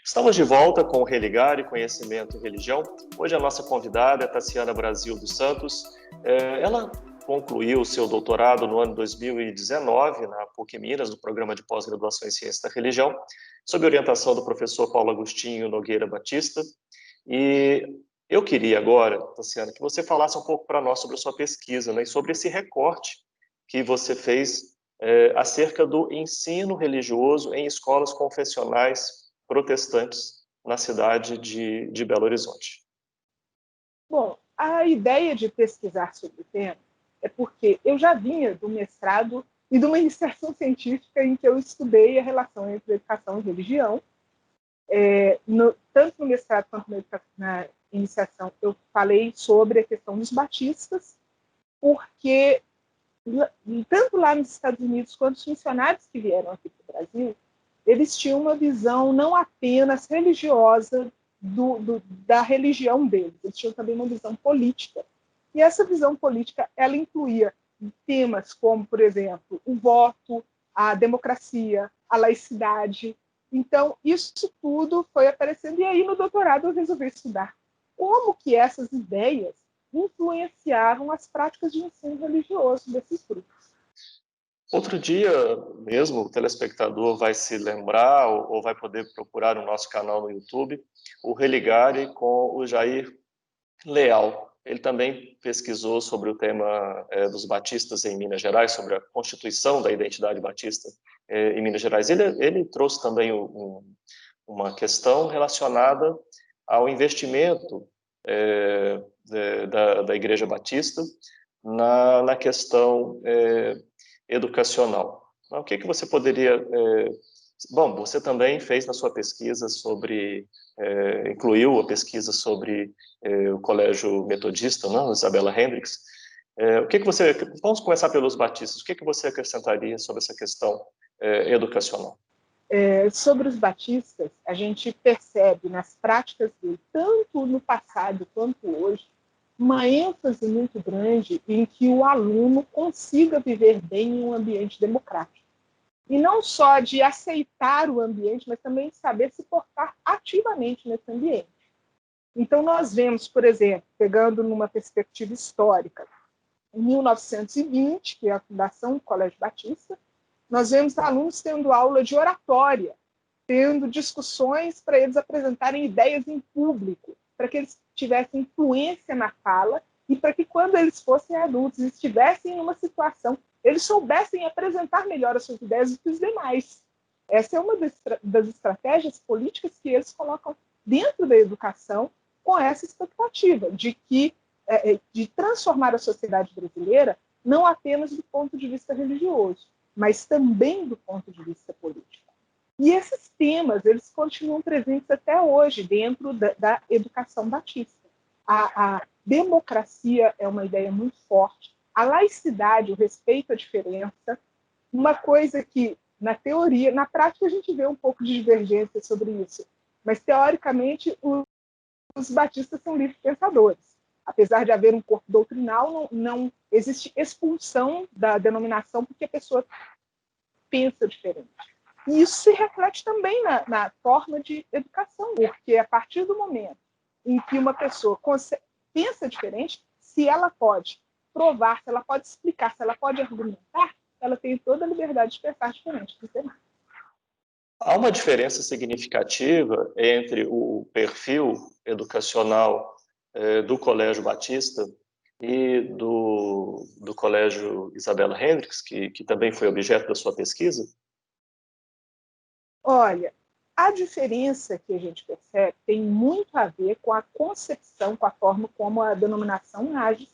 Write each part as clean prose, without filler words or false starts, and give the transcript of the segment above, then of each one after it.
Estamos de volta com o Religare, Conhecimento e Religião. Hoje a nossa convidada é Tassiana Brasil dos Santos. Ela concluiu o seu doutorado no ano 2019 na PUC Minas, no programa de pós-graduação em Ciência da Religião, sob orientação do professor Paulo Agostinho Nogueira Batista. E eu queria agora, Tassiana, que você falasse um pouco para nós sobre a sua pesquisa, né, e sobre esse recorte que você fez acerca do ensino religioso em escolas confessionais protestantes na cidade de Belo Horizonte. Bom, a ideia de pesquisar sobre o tema é porque eu já vinha do mestrado e de uma iniciação científica em que eu estudei a relação entre educação e religião. Tanto no mestrado quanto na iniciação, eu falei sobre a questão dos batistas, porque tanto lá nos Estados Unidos quanto os missionários que vieram aqui para o Brasil, eles tinham uma visão não apenas religiosa da religião deles, eles tinham também uma visão política. E essa visão política, ela incluía temas como, por exemplo, o voto, a democracia, a laicidade. Então, isso tudo foi aparecendo, e aí no doutorado eu resolvi estudar como que essas ideias influenciaram as práticas de ensino religioso desses grupos. Outro dia mesmo, o telespectador vai se lembrar ou vai poder procurar no nosso canal no YouTube o Religare com o Jair Leal. Ele também pesquisou sobre o tema dos batistas em Minas Gerais, sobre a constituição da identidade batista em Minas Gerais. Ele trouxe também uma questão relacionada ao investimento da Igreja Batista na questão educacional. O que você poderia... Bom, você também fez na sua pesquisa sobre... incluiu a pesquisa sobre o Colégio Metodista, não? Isabella Hendricks. O que você... Vamos começar pelos batistas. O que você acrescentaria sobre essa questão educacional? Sobre os batistas, a gente percebe nas práticas dele, tanto no passado quanto hoje, uma ênfase muito grande em que o aluno consiga viver bem em um ambiente democrático. E não só de aceitar o ambiente, mas também de saber se portar ativamente nesse ambiente. Então, nós vemos, por exemplo, pegando numa perspectiva histórica, em 1920, que é a fundação do Colégio Batista, nós vemos alunos tendo aula de oratória, tendo discussões para eles apresentarem ideias em público, para que eles tivessem influência na fala e para que, quando eles fossem adultos e estivessem em uma situação, eles soubessem apresentar melhor as suas ideias do que os demais. Essa é uma das estratégias políticas que eles colocam dentro da educação, com essa expectativa de transformar a sociedade brasileira não apenas do ponto de vista religioso, mas também do ponto de vista político. E esses temas, eles continuam presentes até hoje dentro da educação batista. A democracia é uma ideia muito forte, a laicidade, o respeito à diferença, uma coisa que, na teoria, na prática a gente vê um pouco de divergência sobre isso, mas, teoricamente, os batistas são livres pensadores. Apesar de haver um corpo doutrinal, não existe expulsão da denominação porque a pessoa pensa diferente. E isso se reflete também na forma de educação, porque a partir do momento em que uma pessoa pensa diferente, se ela pode provar, se ela pode explicar, se ela pode argumentar, ela tem toda a liberdade de pensar diferente dos demais. Há uma diferença significativa entre o perfil educacional do Colégio Batista e do Colégio Isabella Hendricks, que também foi objeto da sua pesquisa? Olha, a diferença que a gente percebe tem muito a ver com a concepção, com a forma como a denominação age.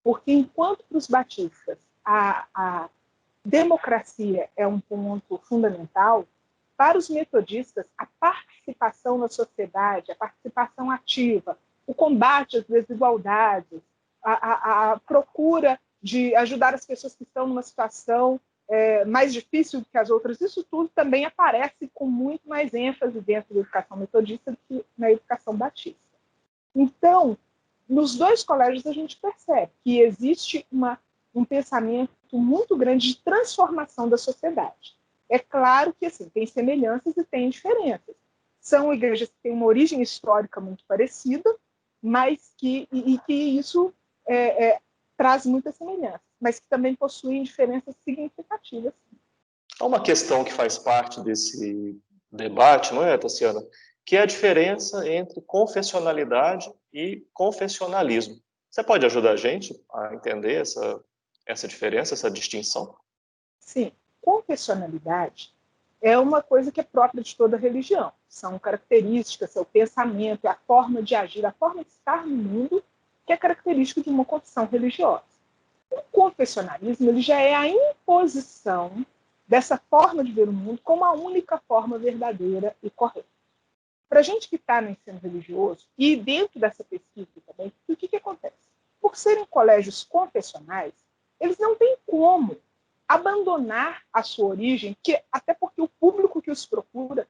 Porque, enquanto para os batistas a democracia é um ponto fundamental, para os metodistas, a participação na sociedade, a participação ativa, o combate às desigualdades, a procura de ajudar as pessoas que estão numa situação mais difícil do que as outras, isso tudo também aparece com muito mais ênfase dentro da educação metodista do que na educação batista. Então, nos dois colégios a gente percebe que existe um pensamento muito grande de transformação da sociedade. É claro que assim, tem semelhanças e tem diferenças, são igrejas que têm uma origem histórica muito parecida, mas que isso traz muitas semelhanças, mas que também possuem diferenças significativas. Há uma questão que faz parte desse debate, não é, Tassiana? Que é a diferença entre confessionalidade e confessionalismo. Você pode ajudar a gente a entender essa diferença, essa distinção? Sim, confessionalidade é uma coisa que é própria de toda religião. São características, seu pensamento, a forma de agir, a forma de estar no mundo, que é característica de uma confissão religiosa. O confessionalismo ele já é a imposição dessa forma de ver o mundo como a única forma verdadeira e correta. Para a gente que está no ensino religioso, e dentro dessa pesquisa também, o que acontece? Por serem colégios confessionais, eles não têm como abandonar a sua origem, até porque o público que os procura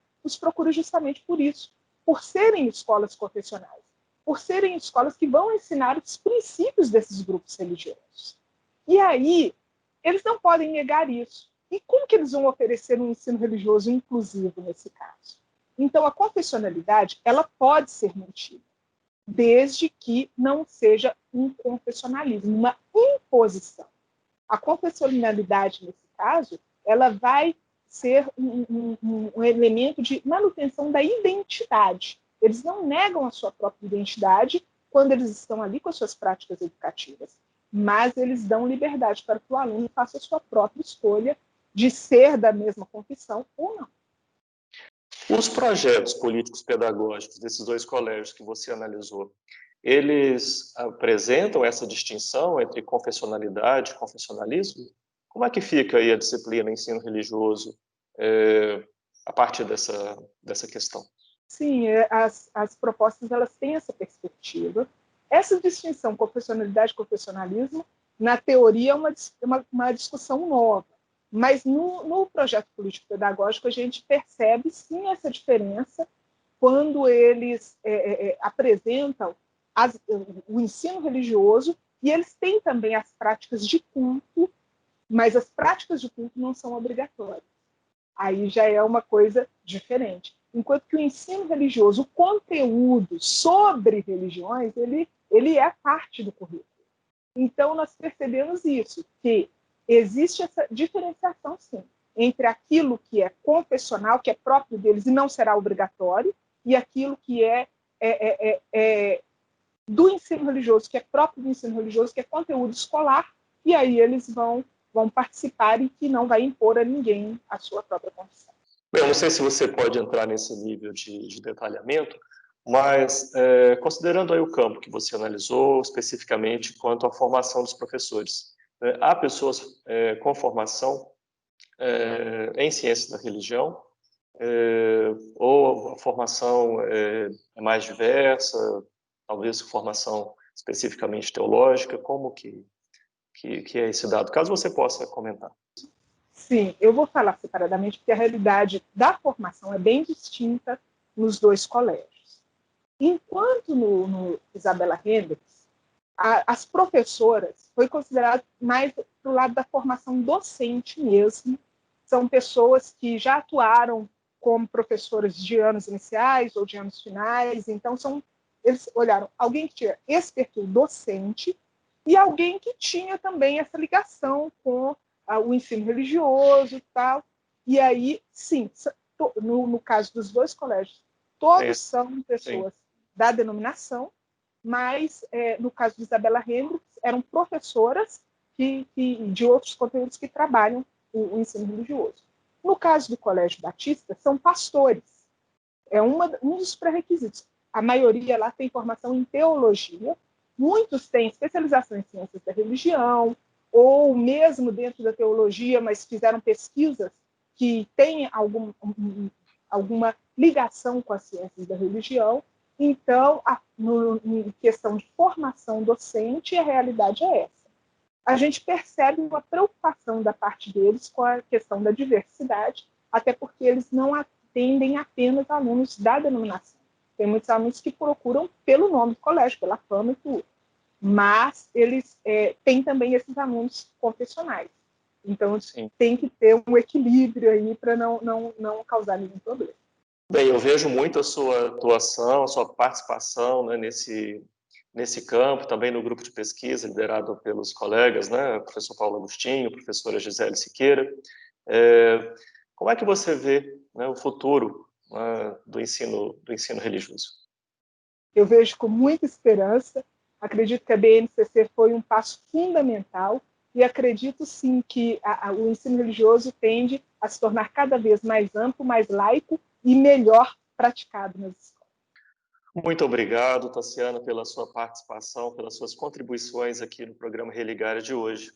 justamente por isso, por serem escolas confessionais, por serem escolas que vão ensinar os princípios desses grupos religiosos. E aí, eles não podem negar isso. E como que eles vão oferecer um ensino religioso inclusivo nesse caso? Então, a confessionalidade, ela pode ser mantida, desde que não seja um confessionalismo, uma imposição. A confessionalidade, nesse caso, ela vai ser um elemento de manutenção da identidade. Eles não negam a sua própria identidade quando eles estão ali com as suas práticas educativas, mas eles dão liberdade para que o aluno faça a sua própria escolha de ser da mesma confissão ou não. Os projetos políticos pedagógicos desses dois colégios que você analisou, eles apresentam essa distinção entre confessionalidade e confessionalismo? Como é que fica aí a disciplina ensino religioso a partir dessa questão? Sim, as propostas elas têm essa perspectiva. Essa distinção confessionalidade e confessionalismo, na teoria, é uma discussão nova. Mas no projeto político-pedagógico a gente percebe, sim, essa diferença quando eles apresentam o ensino religioso e eles têm também as práticas de culto, mas as práticas de culto não são obrigatórias. Aí já é uma coisa diferente. Enquanto que o ensino religioso, o conteúdo sobre religiões, ele é parte do currículo. Então, nós percebemos isso, que existe essa diferenciação, sim, entre aquilo que é confessional, que é próprio deles e não será obrigatório, e aquilo que é do ensino religioso, que é próprio do ensino religioso, que é conteúdo escolar, e aí eles vão participar e que não vai impor a ninguém a sua própria confissão. Bem, eu não sei se você pode entrar nesse nível de detalhamento, mas considerando aí o campo que você analisou, especificamente quanto à formação dos professores, há pessoas com formação em ciências da religião, ou a formação é mais diversa, talvez formação especificamente teológica, como que é esse dado? Caso você possa comentar. Sim, eu vou falar separadamente, porque a realidade da formação é bem distinta nos dois colégios. Enquanto no Isabela Hendricks, as professoras foi considerado mais para o lado da formação docente mesmo. São pessoas que já atuaram como professoras de anos iniciais ou de anos finais. Então, eles olharam alguém que tinha esse perfil docente e alguém que tinha também essa ligação com o ensino religioso e tal. E aí, sim, no caso dos dois colégios, todos são pessoas da denominação, mas no caso de Isabela Hendricks, eram professoras de outros conteúdos que trabalham o ensino religioso. No caso do Colégio Batista, são pastores. É um dos pré-requisitos. A maioria lá tem formação em teologia, muitos têm especialização em ciências da religião, ou mesmo dentro da teologia, mas fizeram pesquisas que têm alguma ligação com as ciências da religião. Então, em questão de formação docente, a realidade é essa. A gente percebe uma preocupação da parte deles com a questão da diversidade, até porque eles não atendem apenas alunos da denominação. Tem muitos alunos que procuram pelo nome do colégio, pela fama e tudo. Mas eles têm também esses alunos confessionais. Então, tem que ter um equilíbrio aí para não causar nenhum problema. Bem, eu vejo muito a sua atuação, a sua participação, né, nesse campo, também no grupo de pesquisa liderado pelos colegas, né, o professor Paulo Agostinho, a professora Gisele Siqueira. Como é que você vê, né, o futuro, né, do ensino religioso? Eu vejo com muita esperança, acredito que a BNCC foi um passo fundamental e acredito sim que o ensino religioso tende a se tornar cada vez mais amplo, mais laico e melhor praticado nas escolas. Muito obrigado, Tassiana, pela sua participação, pelas suas contribuições aqui no programa Religare de hoje.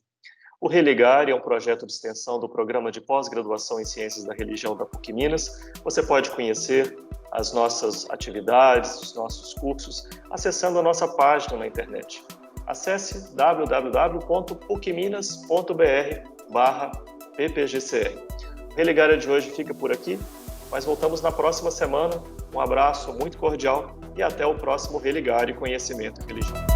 O Religare é um projeto de extensão do Programa de Pós-Graduação em Ciências da Religião da PUC Minas. Você pode conhecer as nossas atividades, os nossos cursos, acessando a nossa página na internet. Acesse www.pucminas.br/ppgcr. O Religare de hoje fica por aqui, mas voltamos na próxima semana. Um abraço muito cordial e até o próximo Religare Conhecimento Religioso.